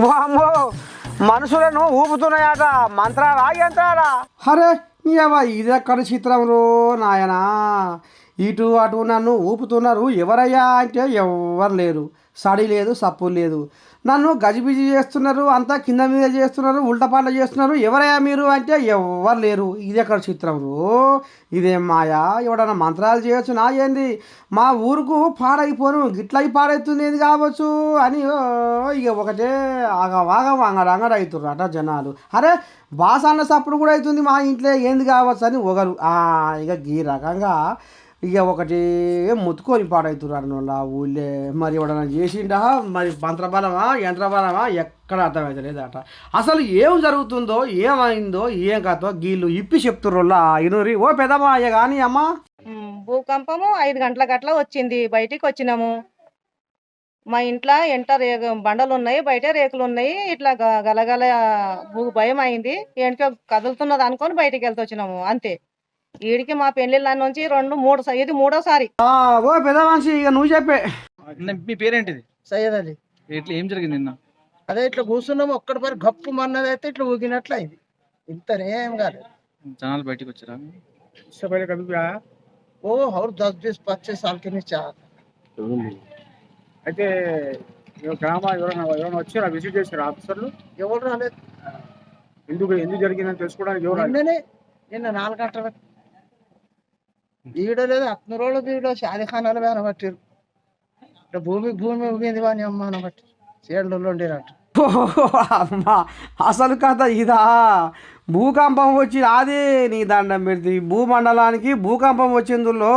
వామ్మో మనుషులను ఊపుతున్నాయట మంత్రాలా యంత్రాలా? అరే నీవా ఇదెక్కడ చిత్రంలో నాయనా, ఇటు అటు నన్ను ఊపుతున్నారు. ఎవరయ్యా అంటే ఎవరు లేరు, సడి లేదు సప్పు లేదు. నన్ను గజిబిజి చేస్తున్నారు, అంతా కింద మీద చేస్తున్నారు, ఉల్టపాట చేస్తున్నారు. ఎవరయ్యా మీరు అంటే ఎవరు లేరు. ఇదెక్కడ చిత్రంలో, ఇదేం మాయా? ఎవడన్నా మంత్రాలు చేయొచ్చు నా ఏంది? మా ఊరుకు పాడైపోను గిట్లయి పాడైతుంది ఏంది కావచ్చు అని ఇక ఒకటే ఆగవాగం అంగడు అవుతుర్రు అట జనాలు. అరే బాసాన్న సప్పుడు కూడా అవుతుంది మా ఇంట్లో ఏంది కావచ్చు అని ఒకరు ఇక ఈ రకంగా ఇక ఒకటి ముత్తుకొని పాడవుతున్నారు అన్నోళ్ళ ఊళ్ళే. మరి ఎవడన్నా చేసిండా మరి మంత్రబలమా యంత్రబలమా ఎక్కడ అర్థమవుతలేదట. అసలు ఏం జరుగుతుందో ఏమైందో ఏం కథో గీళ్ళు ఇప్పి చెప్తుర్రోళ్ళ ఇనురి. ఓ పెదమా అయ్య కానీ అమ్మా, భూకంపము 5 గంటల గట్ల వచ్చింది. బయటికి వచ్చినాము. మా ఇంట్లో బండలు ఉన్నాయి, బయట రేకులు ఉన్నాయి. ఇట్లా గలగల భయం అయింది. ఏంటికో కదులుతున్నది అనుకొని బయటికి వచ్చినాము అంతే. వీడికి మా పెళ్లిళ్ళ నుంచి ఇది మూడోసారి. ఓ పెద్ద మనిషి ఇక నువ్వు చెప్పే. మీ పేరేంటిది? సయ్యద్ అలీ. ఇట్లా ఏం జరిగింది నిన్న? అదే ఇట్లా కూర్చున్నాము, ఒక్కడి పరి గప్పు మన్నది అయితే ఇట్లా ఊగినట్లు అయింది. ఇంతనేం కాలేదు. జనాలు బయటకు వచ్చారా? ఓ और 10-20-25 साल के नीचे అయితే గ్రామ ఎవరైనా వచ్చారా, విజిట్ చేశారా ఆఫీసర్లు? ఎవరు రాలేదు. ఎందుకు జరిగిందని తెలుసుకోవడానికి ఎవరు రాలేదు? నిన్న 4 గంటలకు ఈడ లేదు 18 రోజులు ఈడ షాదీఖానాలు అనబట్టారు. భూమి ఊగింది వాని అమ్మ అనబట్టి చేడులో ఉండేనట్టు. అమ్మా అసలు కథ ఇదా? భూకంపం వచ్చి అదే నీ దండం పెడితే భూమండలానికి భూకంపం వచ్చిందులో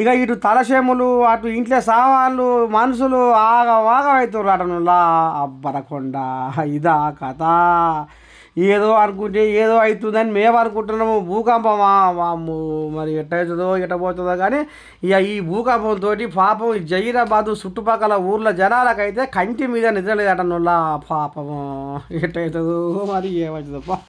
ఇక ఇటు తలసేములు అటు ఇంట్లో సామాన్లు మనుషులు ఆగవాగమవుతారు అటనులా. అబ్బరకొండ ఇదా కథ? ఏదో అనుకుంటే ఏదో అవుతుందని మేము అనుకుంటున్నాము. భూకంపమా వాము మరి ఎట్టవుతుందో ఎట్టబోతుందో కానీ ఇక ఈ భూకంపంతో పాపం జైరాబాదు చుట్టుపక్కల ఊర్ల జనాలకైతే కంటి మీద నిద్రలేదటనులా. పాపము ఎట్టవుతుందో మరి ఏమవుతుందో.